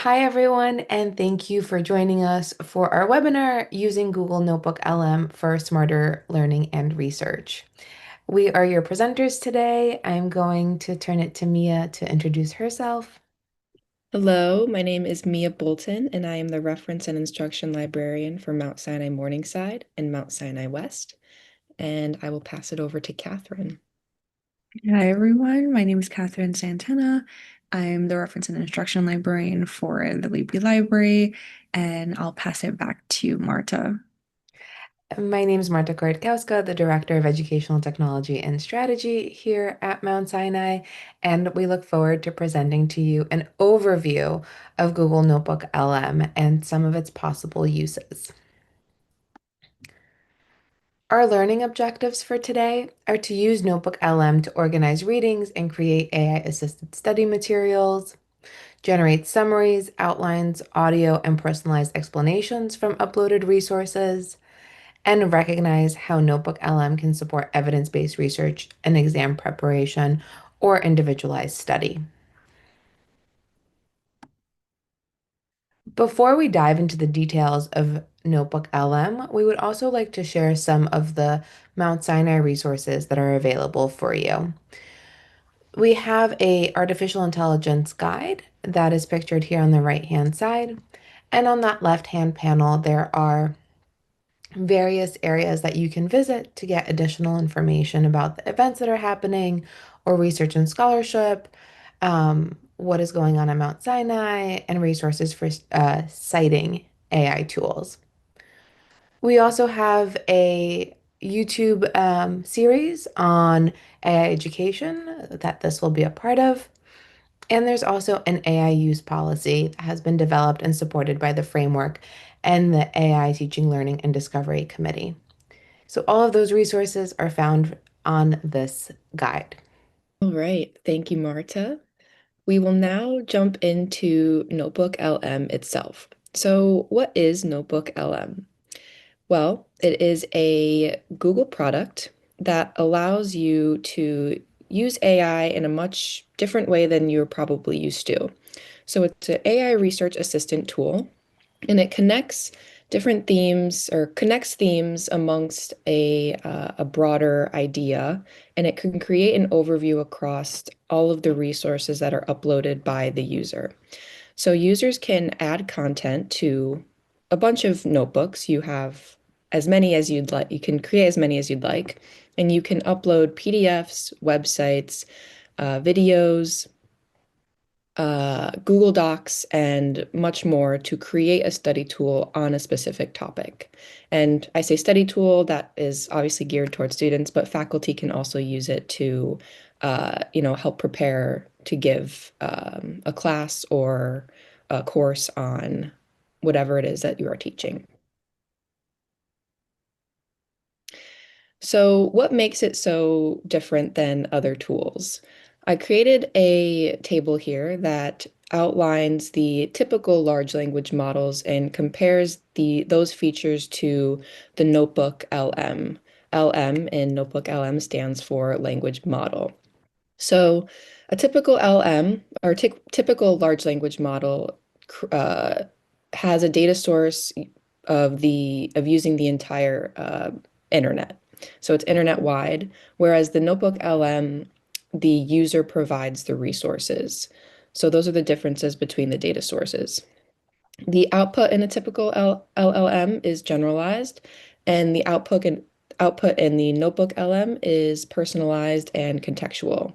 Hi, everyone, and thank you for joining us for our webinar using Google Notebook LM for smarter learning and research. We are your presenters today. I'm going to turn it to Mia to introduce herself. Hello, my name is Mia Bolton, and I am the Reference and Instruction Librarian for Mount Sinai Morningside and Mount Sinai West. And I will pass it over to Catherine. Hi everyone, my name is Catherine Santana. I'm the reference and instruction librarian for the Libby Library, and I'll pass it back to Marta. My name is Marta Kordkowska, the Director of Educational Technology and Strategy here at Mount Sinai, and we look forward to presenting to you an overview of Google Notebook LM and some of its possible uses. Our learning objectives for today are to use Notebook LM to organize readings and create AI-assisted study materials, generate summaries, outlines, audio, and personalized explanations from uploaded resources, and recognize how Notebook LM can support evidence-based research and exam preparation or individualized study. Before we dive into the details of Notebook LM, we would also like to share some of the Mount Sinai resources that are available for you. We have a artificial intelligence guide that is pictured here on the right-hand side. And on that left-hand panel, there are various areas that you can visit to get additional information about the events that are happening or research and scholarship, what is going on at Mount Sinai, and resources for citing AI tools. We also have a YouTube series on AI education that this will be a part of. And there's also an AI use policy that has been developed and supported by the framework and the AI Teaching, Learning, and Discovery Committee. So all of those resources are found on this guide. All right, thank you, Marta. We will now jump into Notebook LM itself. So, what is Notebook LM? Well, it is a Google product that allows you to use AI in a much different way than you're probably used to. So it's an AI research assistant tool, and it connects different themes or connects themes amongst a broader idea, and it can create an overview across all of the resources that are uploaded by the user. So users can add content to a bunch of notebooks. You have as many as you'd like. You can create as many as you'd like, and you can upload PDFs, websites, videos, Google Docs, and much more to create a study tool on a specific topic. And I say study tool, that is obviously geared towards students, but faculty can also use it to, help prepare to give a class or a course on whatever it is that you are teaching. So, what makes it so different than other tools? I created a table here that outlines the typical large language models and compares those features to the Notebook LM. LM in Notebook LM stands for language model. So, a typical LM or typical large language model uh, has a data source of using the entire internet. So it's internet wide, whereas the Notebook LM, the user provides the resources. So those are the differences between the data sources. The output in a typical LLM is generalized, and the output in the Notebook LM is personalized and contextual.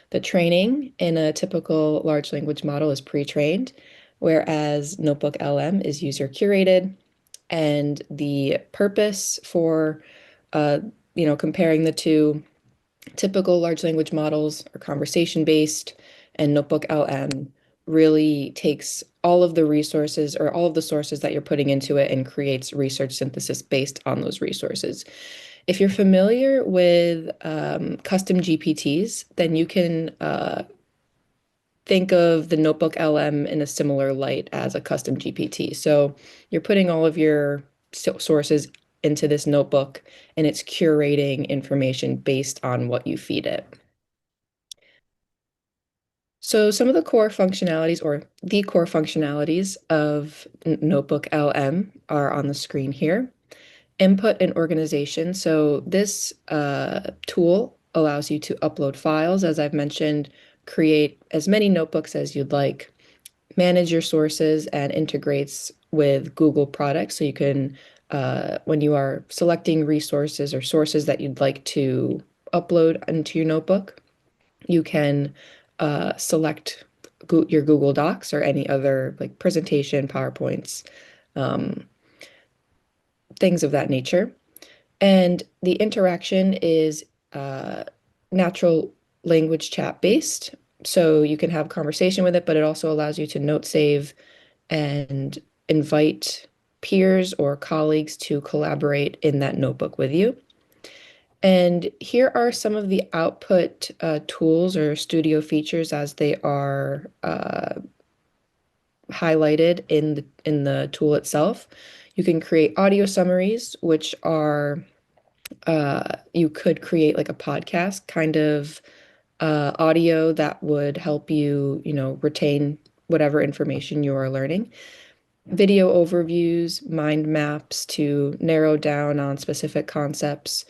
The training in a typical large language model is pre-trained, whereas Notebook LM is user curated, and the purpose for uh, comparing the two, typical large language models are conversation based, and Notebook LM really takes all of the resources or all of the sources that you're putting into it and creates research synthesis based on those resources. If you're familiar with custom GPTs, then you can think of the Notebook LM in a similar light as a custom GPT. So you're putting all of your sources into this notebook, and it's curating information based on what you feed it. So some of the core functionalities or the core functionalities of Notebook LM are on the screen here. Input and organization. So this tool allows you to upload files, as I've mentioned, create as many notebooks as you'd like, manage your sources, and integrates with Google products. So you can, when you are selecting resources or sources that you'd like to upload into your notebook, you can select your Google Docs or any other like presentation, PowerPoints, um, things of that nature. And the interaction is uh, natural language chat based. So you can have a conversation with it, but it also allows you to note save and invite peers or colleagues to collaborate in that notebook with you. And here are some of the output tools or studio features as they are highlighted in the tool itself. You can create audio summaries, which are you could create like a podcast kind of audio that would help you, retain whatever information you are learning. Video overviews, mind maps to narrow down on specific concepts,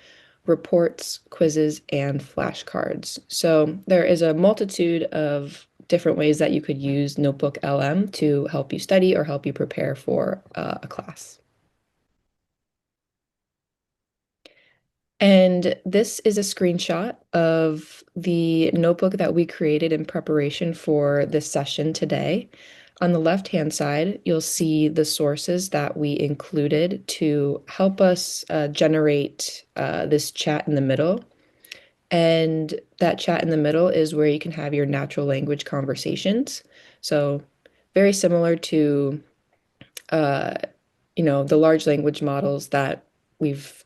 reports, quizzes, and flashcards. So there is a multitude of different ways that you could use Notebook LM to help you study or help you prepare for a class. And this is a screenshot of the notebook that we created in preparation for this session today. On the left-hand side, you'll see the sources that we included to help us generate this chat in the middle. And that chat in the middle is where you can have your natural language conversations. So very similar to, uh, the large language models that we've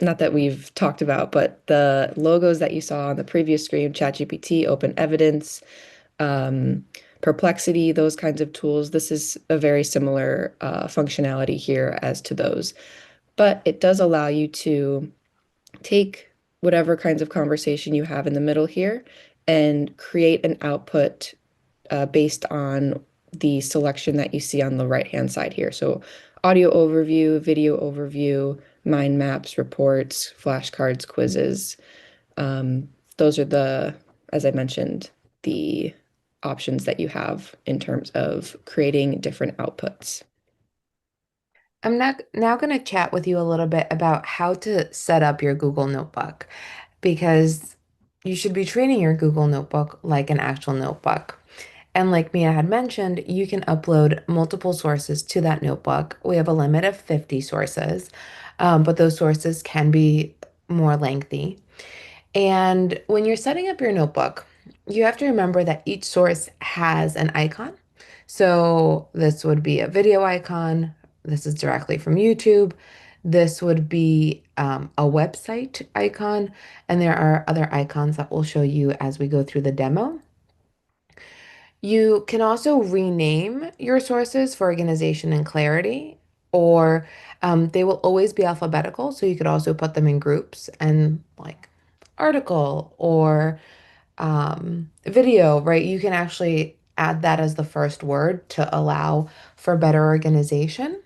not that we've talked about, but the logos that you saw on the previous screen, ChatGPT, Open Evidence, um, Perplexity, those kinds of tools. This is a very similar functionality here as to those. But it does allow you to take whatever kinds of conversation you have in the middle here and create an output based on the selection that you see on the right-hand side here. So audio overview, video overview, mind maps, reports, flashcards, quizzes. Um, those are as I mentioned, the options that you have in terms of creating different outputs. I'm now going to chat with you a little bit about how to set up your Google Notebook because you should be treating your Google Notebook like an actual notebook. And like Mia had mentioned, you can upload multiple sources to that notebook. We have a limit of 50 sources, but those sources can be more lengthy. And when you're setting up your notebook, you have to remember that each source has an icon. So this would be a video icon. This is directly from YouTube. This would be a website icon. And there are other icons that we'll show you as we go through the demo. You can also rename your sources for organization and clarity, or they will always be alphabetical. So you could also put them in groups and like article or video, right? You can actually add that as the first word to allow for better organization.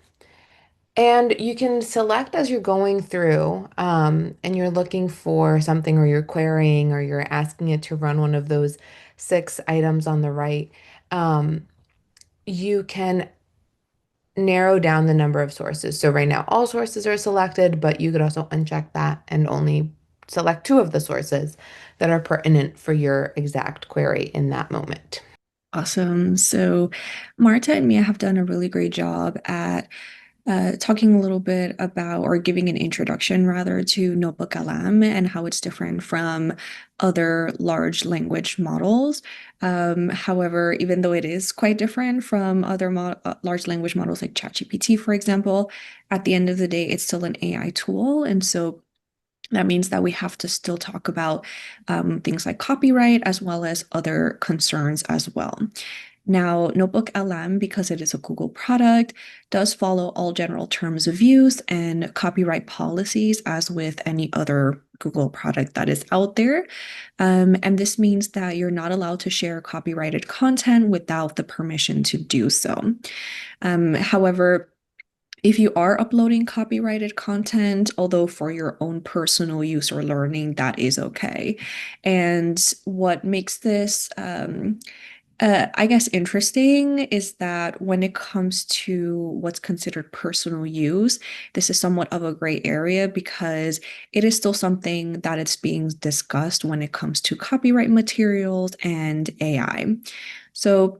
And you can select as you're going through and you're looking for something or you're querying or you're asking it to run one of those 6 items on the right. Um, you can narrow down the number of sources. So right now all sources are selected, but you could also uncheck that and only select 2 of the sources that are pertinent for your exact query in that moment. Awesome. So, Marta and Mia have done a really great job at talking a little bit about, or giving an introduction rather, to NotebookLM and how it's different from other large language models. However, even though it is quite different from other large language models like ChatGPT, for example, at the end of the day, it's still an AI tool. And so that means that we have to still talk about things like copyright as well as other concerns as well. Now, NotebookLM, because it is a Google product, does follow all general terms of use and copyright policies as with any other Google product that is out there. And this means that you're not allowed to share copyrighted content without the permission to do so. However, if you are uploading copyrighted content, although for your own personal use or learning, that is okay. And what makes this I guess interesting is that when it comes to what's considered personal use, this is somewhat of a gray area because it is still something that it's being discussed when it comes to copyright materials and AI. So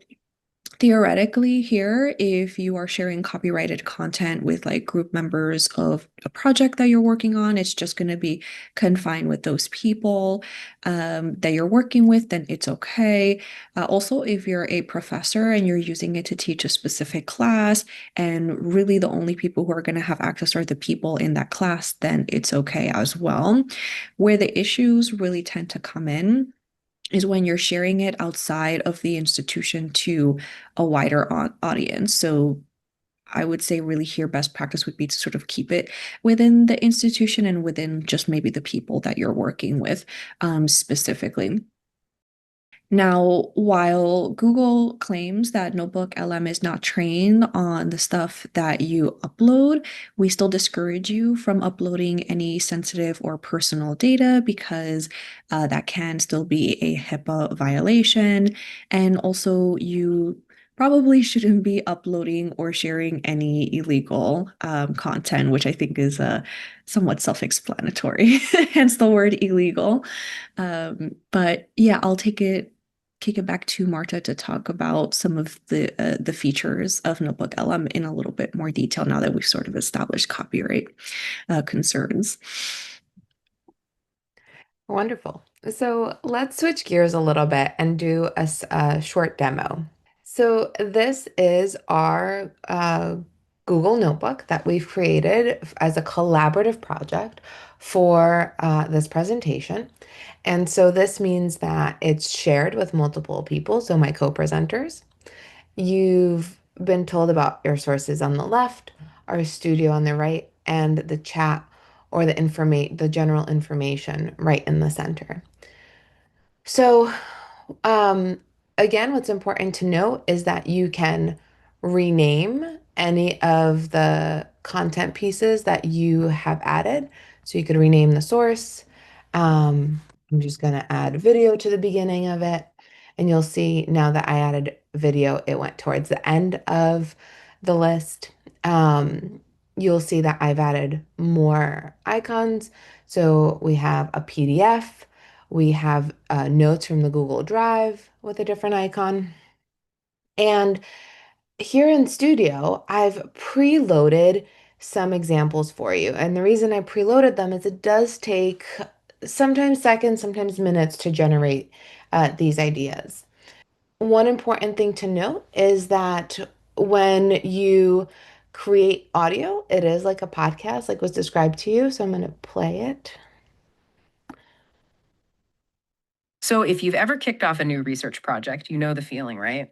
theoretically, here, if you are sharing copyrighted content with like group members of a project that you're working on, it's just going to be confined with those people that you're working with, then it's okay. Also, if you're a professor and you're using it to teach a specific class, and really the only people who are going to have access are the people in that class, then it's okay as well. Where the issues really tend to come in is when you're sharing it outside of the institution to a wider audience. So I would say really here best practice would be to sort of keep it within the institution and within just maybe the people that you're working with specifically. Now, while Google claims that NotebookLM is not trained on the stuff that you upload, we still discourage you from uploading any sensitive or personal data because that can still be a HIPAA violation. And also, you probably shouldn't be uploading or sharing any illegal content, which I think is somewhat self-explanatory, hence the word illegal. But yeah, I'll kick it back to Marta to talk about some of the features of NotebookLM in a little bit more detail now that we've sort of established copyright concerns. Wonderful. So let's switch gears a little bit and do a short demo. So this is our Google Notebook that we've created as a collaborative project for this presentation. And so this means that it's shared with multiple people, so my co-presenters. You've been told about your sources on the left, our studio on the right, and the chat or the general information right in the center. So, um, again, what's important to note is that you can rename any of the content pieces that you have added. So you could rename the source. I'm just going to add video to the beginning of it. And you'll see now that I added video, it went towards the end of the list. You'll see that I've added more icons. So we have a PDF. We have notes from the Google Drive with a different icon. And here in Studio, I've preloaded some examples for you. And the reason I preloaded them is it does take sometimes seconds, sometimes minutes to generate these ideas. One important thing to note is that when you create audio, it is like a podcast, like was described to you. So I'm going to play it. So if you've ever kicked off a new research project, you know the feeling, right?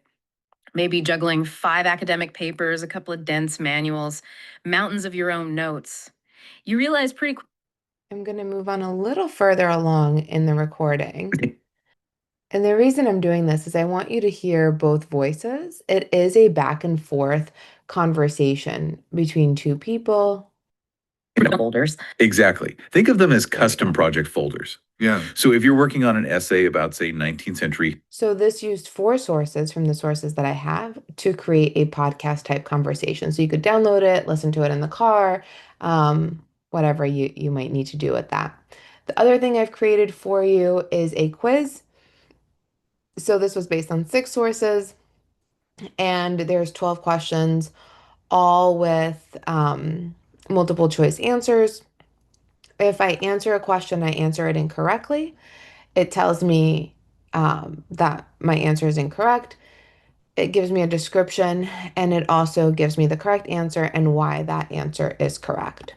Maybe juggling 5 academic papers, a couple of dense manuals, mountains of your own notes. You realize pretty quickly. I'm going to move on a little further along in the recording. And the reason I'm doing this is I want you to hear both voices. It is a back and forth conversation between two people. Folders. Exactly. Think of them as There we custom go. project folders. Yeah. So if you're working on an essay about, say, 19th century, So this used four sources from the sources that I have to create a podcast type conversation. So you could download it, listen to it in the car, whatever you might need to do with that. The other thing I've created for you is a quiz. So this was based on six sources, and there's 12 questions, all with multiple choice answers. If I answer a question, I answer it incorrectly. It tells me that my answer is incorrect. It gives me a description, and it also gives me the correct answer and why that answer is correct.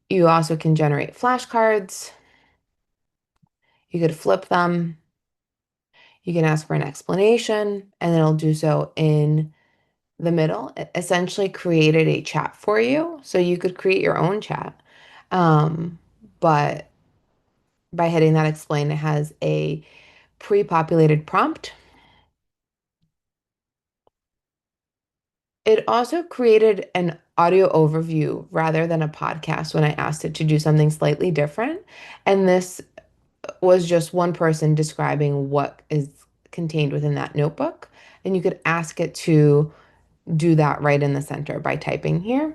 You also can generate flashcards. You could flip them. You can ask for an explanation, and it'll do so in the middle. It essentially created a chat for you, so you could create your own chat. Um, but by hitting that explain, it has a pre-populated prompt. It also created an audio overview rather than a podcast when I asked it to do something slightly different. And this was just one person describing what is contained within that notebook. And you could ask it to do that right in the center by typing here.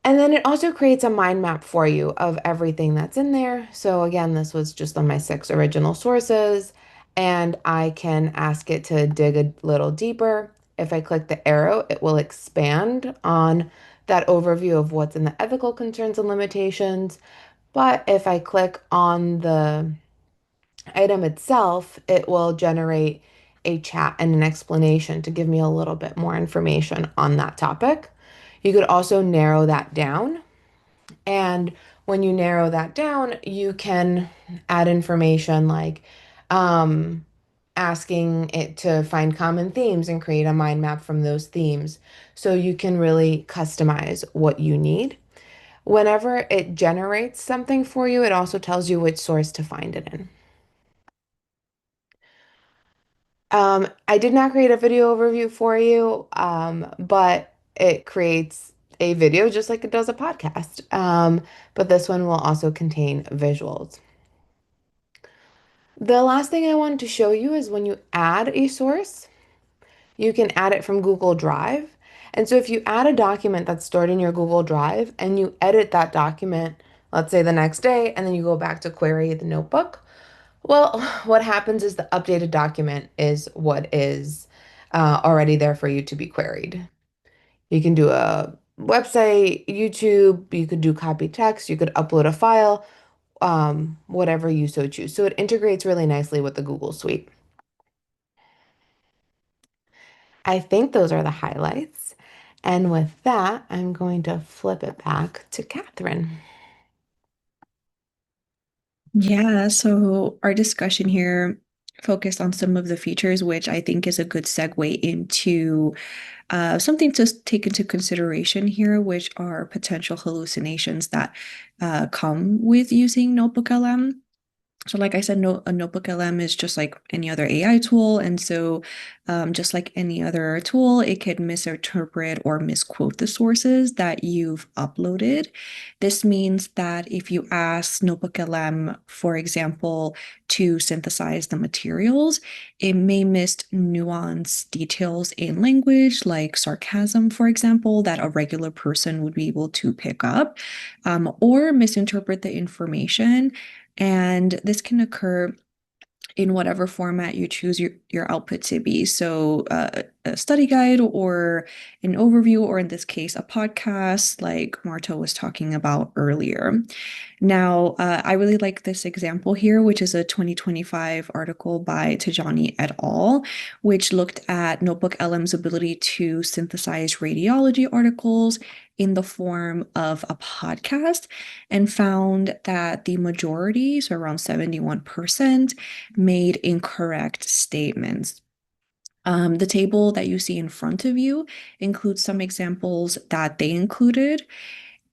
And then it also creates a mind map for you of everything that's in there. So again, this was just on my 6 original sources, and I can ask it to dig a little deeper. If I click the arrow, it will expand on that overview of what's in the ethical concerns and limitations. But if I click on the item itself, it will generate a chat and an explanation to give me a little bit more information on that topic. You could also narrow that down. And when you narrow that down, you can add information like asking it to find common themes and create a mind map from those themes. So you can really customize what you need. Whenever it generates something for you, it also tells you which source to find it in. I did not create a video overview for you, but it creates a video just like it does a podcast. But this one will also contain visuals. The last thing I wanted to show you is when you add a source, you can add it from Google Drive. And so if you add a document that's stored in your Google Drive and you edit that document, let's say the next day, and then you go back to query the notebook, well, what happens is the updated document is what is already there for you to be queried. You can do a website, YouTube, you could do copy text, you could upload a file, whatever you so choose. So it integrates really nicely with the Google Suite. I think those are the highlights. And with that, I'm going to flip it back to Catherine. Yeah, so our discussion here focused on some of the features, which I think is a good segue into something to take into consideration here, which are potential hallucinations that come with using NotebookLM. So like I said, no, a NotebookLM is just like any other AI tool. And so just like any other tool, it could misinterpret or misquote the sources that you've uploaded. This means that if you ask NotebookLM, for example, to synthesize the materials, it may miss nuance details in language, like sarcasm, for example, that a regular person would be able to pick up, or misinterpret the information, and this can occur in whatever format you choose your output to be. So, a study guide or an overview, or in this case, a podcast, like Marta was talking about earlier. Now, I really like this example here, which is a 2025 article by Tajani et al., which looked at NotebookLM's ability to synthesize radiology articles in the form of a podcast and found that the majority, so around 71%, made incorrect statements. The table that you see in front of you includes some examples that they included.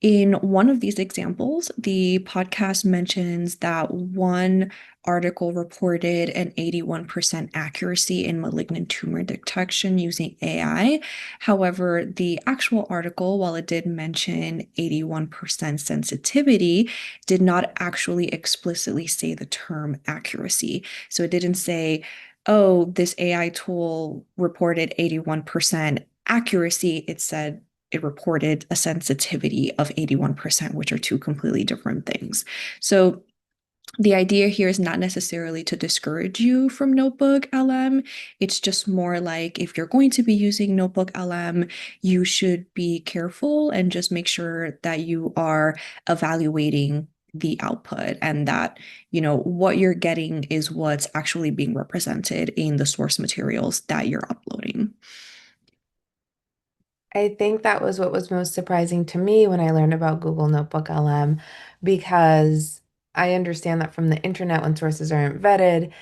In one of these examples, the podcast mentions that one article reported an 81% accuracy in malignant tumor detection using AI. However, the actual article, while it did mention 81% sensitivity, did not actually explicitly say the term accuracy. So it didn't say, oh, this AI tool reported 81% accuracy. It said it reported a sensitivity of 81%, which are two completely different things. So the idea here is not necessarily to discourage you from Notebook LM. It's just more like if you're going to be using Notebook LM, you should be careful and just make sure that you are evaluating the output and that, what you're getting is what's actually being represented in the source materials that you're uploading. I think that was what was most surprising to me when I learned about Google Notebook LM, because I understand that from the internet, when sources aren't vetted,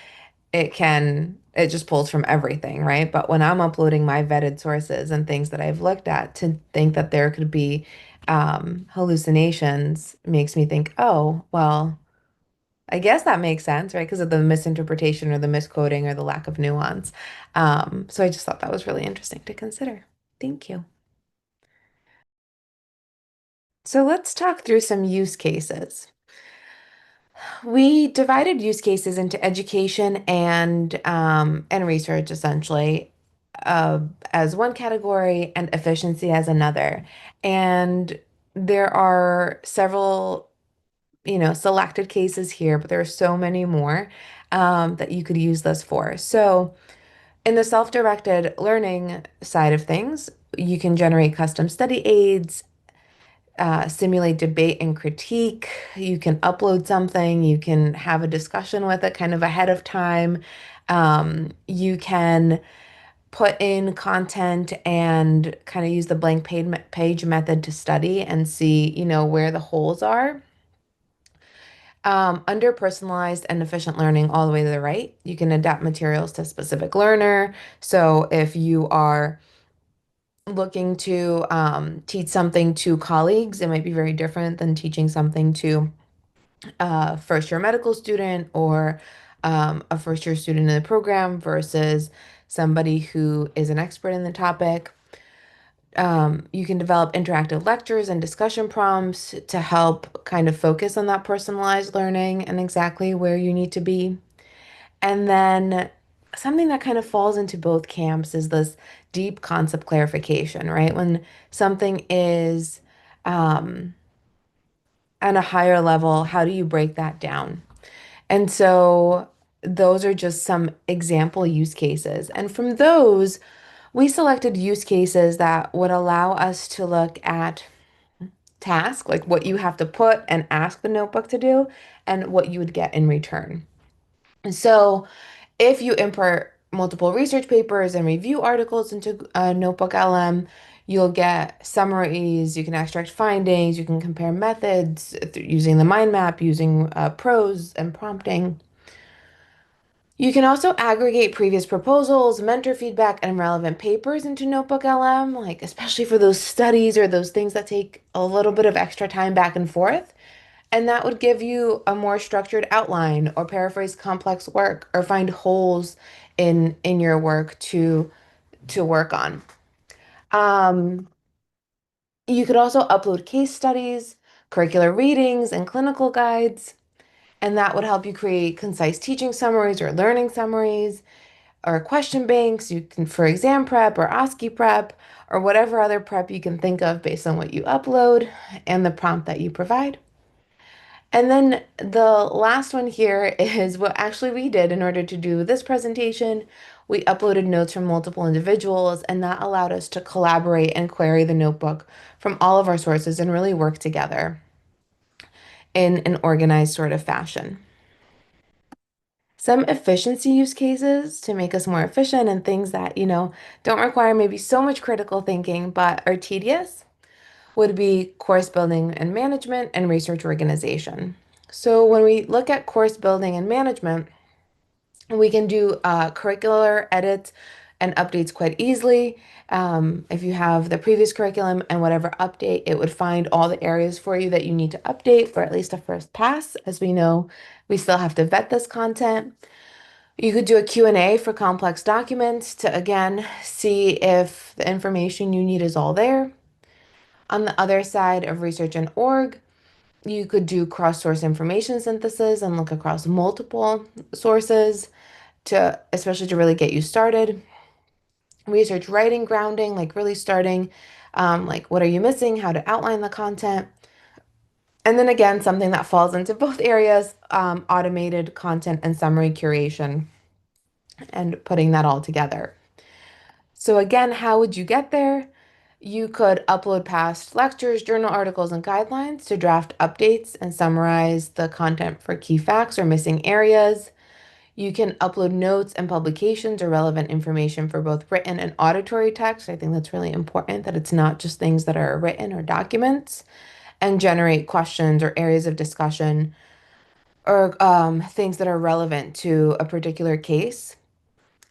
it just pulls from everything, right? But when I'm uploading my vetted sources and things that I've looked at, to think that there could be hallucinations makes me think, oh, well, I guess that makes sense, right? Because of the misinterpretation or the misquoting or the lack of nuance. So I just thought that was really interesting to consider. Thank you. So let's talk through some use cases. We divided use cases into education and research essentially uh, as one category and efficiency as another. And there are several, selected cases here, but there are so many more that you could use this for. So in the self-directed learning side of things, you can generate custom study aids, simulate debate and critique. You can upload something, you can have a discussion with it kind of ahead of time. You can put in content and kind of use the blank page method to study and see, where the holes are. Under personalized and efficient learning, all the way to the right, you can adapt materials to specific learner. So if you are looking to teach something to colleagues, it might be very different than teaching something to a first year medical student or a first year student in the program versus somebody who is an expert in the topic. You can develop interactive lectures and discussion prompts to help kind of focus on that personalized learning and exactly where you need to be. And then something that kind of falls into both camps is this deep concept clarification, right? When something is um, at a higher level, how do you break that down? And so those are just some example use cases. And from those, we selected use cases that would allow us to look at task, like what you have to put and ask the notebook to do, and what you would get in return. So if you import multiple research papers and review articles into NotebookLM, you'll get summaries, you can extract findings, you can compare methods using the mind map, using prose and prompting. You can also aggregate previous proposals, mentor feedback, and relevant papers into NotebookLM, like especially for those studies or those things that take a little bit of extra time back and forth. And that would give you a more structured outline or paraphrase complex work or find holes in your work to work on. Um, you could also upload case studies, curricular readings, and clinical guides, and that would help you create concise teaching summaries or learning summaries or question banks. You can for exam prep or OSCE prep or whatever other prep you can think of based on what you upload and the prompt that you provide. And then the last one here is what actually we did in order to do this presentation. We uploaded notes from multiple individuals, and that allowed us to collaborate and query the notebook from all of our sources and really work together in an organized sort of fashion. Some efficiency use cases to make us more efficient and things that, don't require maybe so much critical thinking but are tedious would be course building and management and research organization. So when we look at course building and management, we can do curricular edits and updates quite easily. If you have the previous curriculum and whatever update, it would find all the areas for you that you need to update, or at least a first pass. As we know, we still have to vet this content. You could do a Q&A for complex documents to, again, see if the information you need is all there. On the other side of research and org, you could do cross-source information synthesis and look across multiple sources to, especially to really get you started. Research writing grounding, like really starting, like what are you missing, how to outline the content. And then again, something that falls into both areas, automated content and summary curation and putting that all together. So again, how would you get there? You could upload past lectures, journal articles, and guidelines to draft updates and summarize the content for key facts or missing areas. You can upload notes and publications or relevant information for both written and auditory text. I think that's really important that it's not just things that are written or documents, and generate questions or areas of discussion or things that are relevant to a particular case.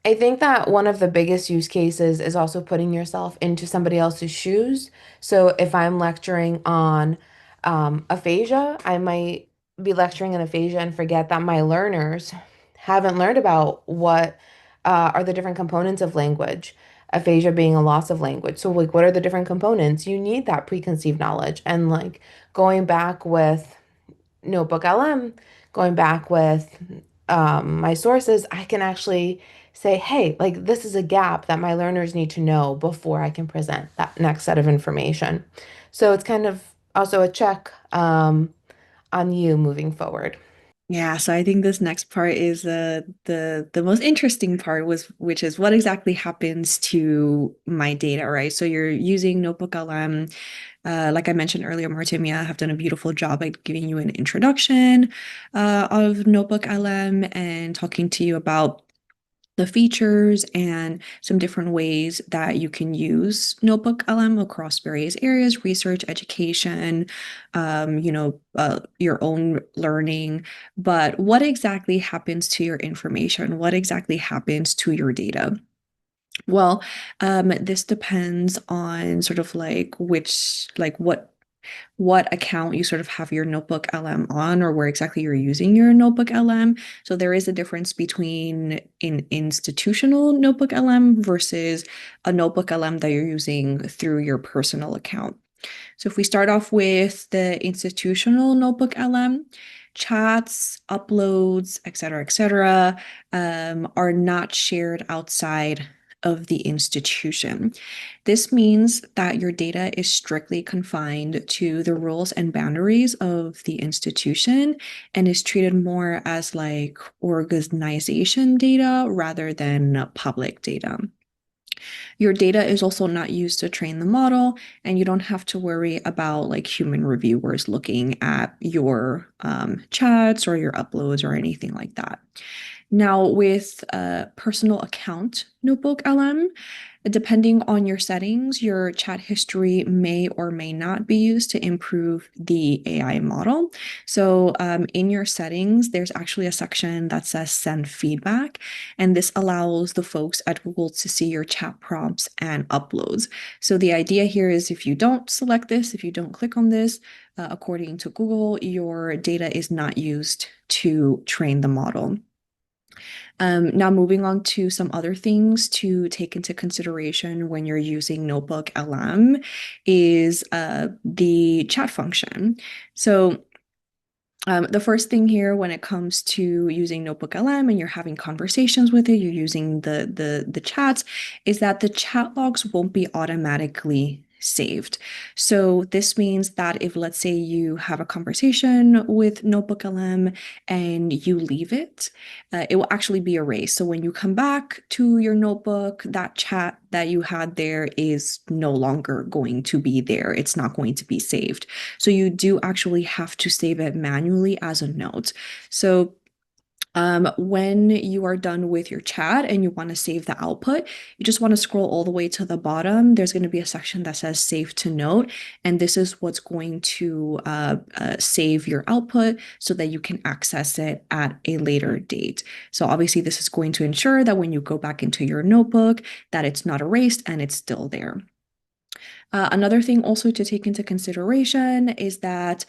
I think that one of the biggest use cases is also putting yourself into somebody else's shoes. So if I'm lecturing on aphasia, I might be lecturing on aphasia and forget that my learners haven't learned about what are the different components of language. Aphasia being a loss of language. So like what are the different components? You need that preconceived knowledge. And like going back with NotebookLM, going back with my sources, I can actually say, hey, like this is a gap that my learners need to know before I can present that next set of information. So it's kind of also a check on you moving forward. Yeah, so I think this next part is the most interesting part was which is what exactly happens to my data, right? So you're using NotebookLM. Like I mentioned earlier, Martimia have done a beautiful job at giving you an introduction of NotebookLM and talking to you about the features and some different ways that you can use Notebook LM across various areas, research, education, your own learning. But what exactly happens to your information? What exactly happens to your data? Well, this depends on sort of like what account you sort of have your Notebook LM on or where exactly you're using your Notebook LM. So there is a difference between an institutional Notebook LM versus a Notebook LM that you're using through your personal account. So if we start off with the institutional Notebook LM, chats, uploads, et cetera, are not shared outside of the institution. This means that your data is strictly confined to the rules and boundaries of the institution and is treated more as like organization data rather than public data. Your data is also not used to train the model, and you don't have to worry about like human reviewers looking at your chats or your uploads or anything like that. Now, with personal account Notebook LM, depending on your settings, your chat history may or may not be used to improve the AI model. So, in your settings, there's actually a section that says send feedback, and this allows the folks at Google to see your chat prompts and uploads. So, the idea here is if you don't select this, if you don't click on this, according to Google, your data is not used to train the model. Now, moving on to some other things to take into consideration when you're using Notebook LM is the chat function. So the first thing here, when it comes to using Notebook LM and you're having conversations with it, you're using the chats, is that the chat logs won't be automatically saved. So this means that if, let's say, you have a conversation with Notebook LM and you leave it, it will actually be erased. So when you come back to your notebook, that chat that you had there is no longer going to be there. It's not going to be saved. So you do actually have to save it manually as a note. So when you are done with your chat and you want to save the output, you just want to scroll all the way to the bottom. There's going to be a section that says save to note, and this is what's going to save your output so that you can access it at a later date. So obviously this is going to ensure that when you go back into your notebook, that it's not erased and it's still there. Another thing also to take into consideration is that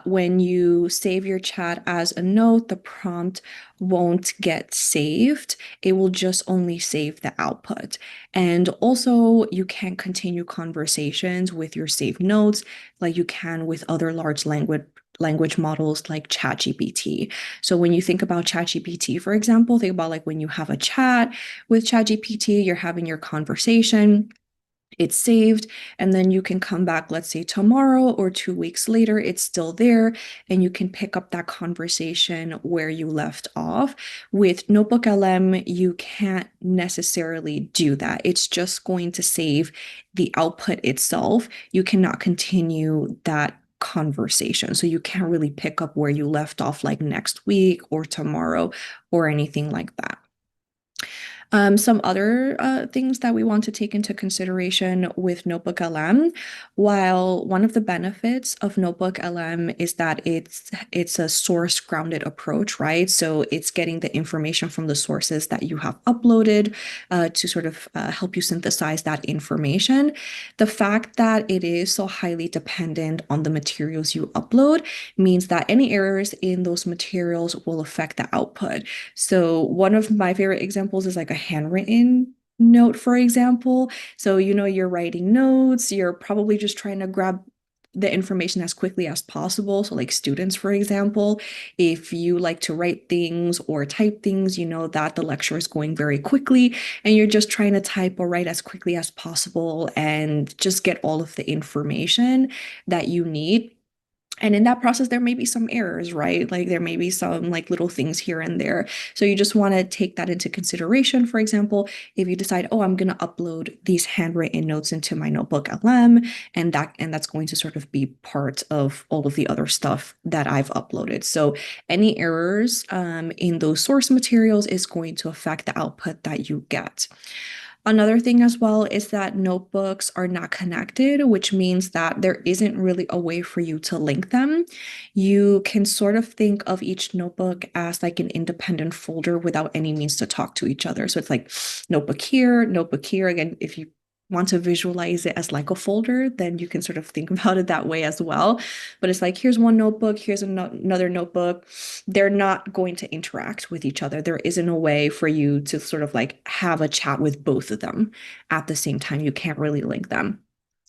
when you save your chat as a note, the prompt won't get saved. It will just only save the output. And also, you can continue conversations with your saved notes like you can with other large language models like ChatGPT. So when you think about ChatGPT, for example, think about like when you have a chat with ChatGPT, you're having your conversation, it's saved, and then you can come back, let's say tomorrow or 2 weeks later, it's still there, and you can pick up that conversation where you left off. With Notebook LM, you can't necessarily do that. It's just going to save the output itself. You cannot continue that conversation. So you can't really pick up where you left off, like next week or tomorrow or anything like that. Some other things that we want to take into consideration with NotebookLM, while one of the benefits of NotebookLM is that it's a source grounded approach, right? So it's getting the information from the sources that you have uploaded to sort of help you synthesize that information. The fact that it is so highly dependent on the materials you upload means that any errors in those materials will affect the output. So one of my favorite examples is like a handwritten note, for example. So, you're writing notes, you're probably just trying to grab the information as quickly as possible. So, like students, for example, if you like to write things or type things, you know that the lecture is going very quickly and you're just trying to type or write as quickly as possible and just get all of the information that you need. And in that process, there may be some errors, right? Like there may be some like little things here and there. So you just want to take that into consideration. For example, if you decide, oh, I'm going to upload these handwritten notes into my notebook LM, and that's going to sort of be part of all of the other stuff that I've uploaded. So any errors in those source materials is going to affect the output that you get. Another thing as well is that notebooks are not connected, which means that there isn't really a way for you to link them. You can sort of think of each notebook as like an independent folder without any means to talk to each other. So it's like notebook here, notebook here. Again, if you want to visualize it as like a folder, then you can sort of think about it that way as well. But it's like, here's one notebook, here's another notebook. They're not going to interact with each other. There isn't a way for you to sort of like have a chat with both of them at the same time. You can't really link them.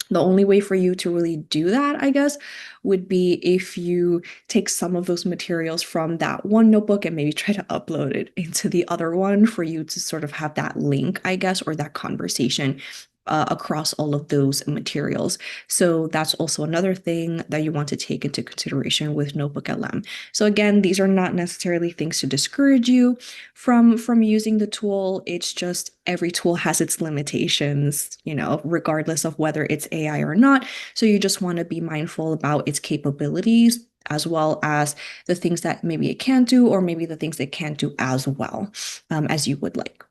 The only way for you to really do that, I guess, would be if you take some of those materials from that one notebook and maybe try to upload it into the other one for you to sort of have that link, I guess, or that conversation across all of those materials. So that's also another thing that you want to take into consideration with NotebookLM. So again, these are not necessarily things to discourage you from using the tool. It's just every tool has its limitations, regardless of whether it's AI or not. So you just want to be mindful about its capabilities as well as the things that maybe it can't do, or maybe the things it can't do as well as you would like.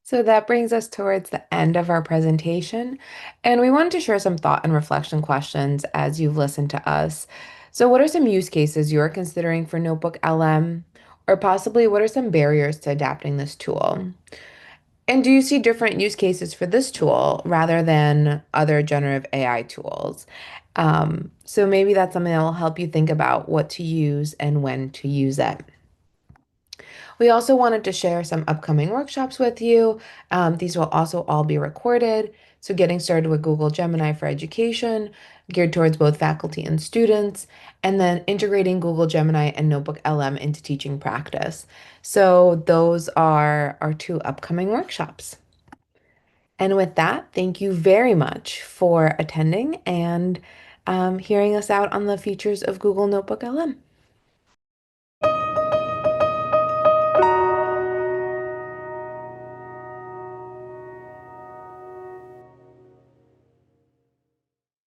So that brings us towards the end of our presentation, and we wanted to share some thought and reflection questions as you've listened to us. So what are some use cases you're considering for Notebook LM? Or possibly what are some barriers to adapting this tool? And do you see different use cases for this tool rather than other generative AI tools? So maybe that's something that will help you think about what to use and when to use it. We also wanted to share some upcoming workshops with you. These will also all be recorded. So, getting started with Google Gemini for education, geared towards both faculty and students, and then integrating Google Gemini and Notebook LM into teaching practice. So, those are our two upcoming workshops. And with that, thank you very much for attending and hearing us out on the features of Google Notebook LM.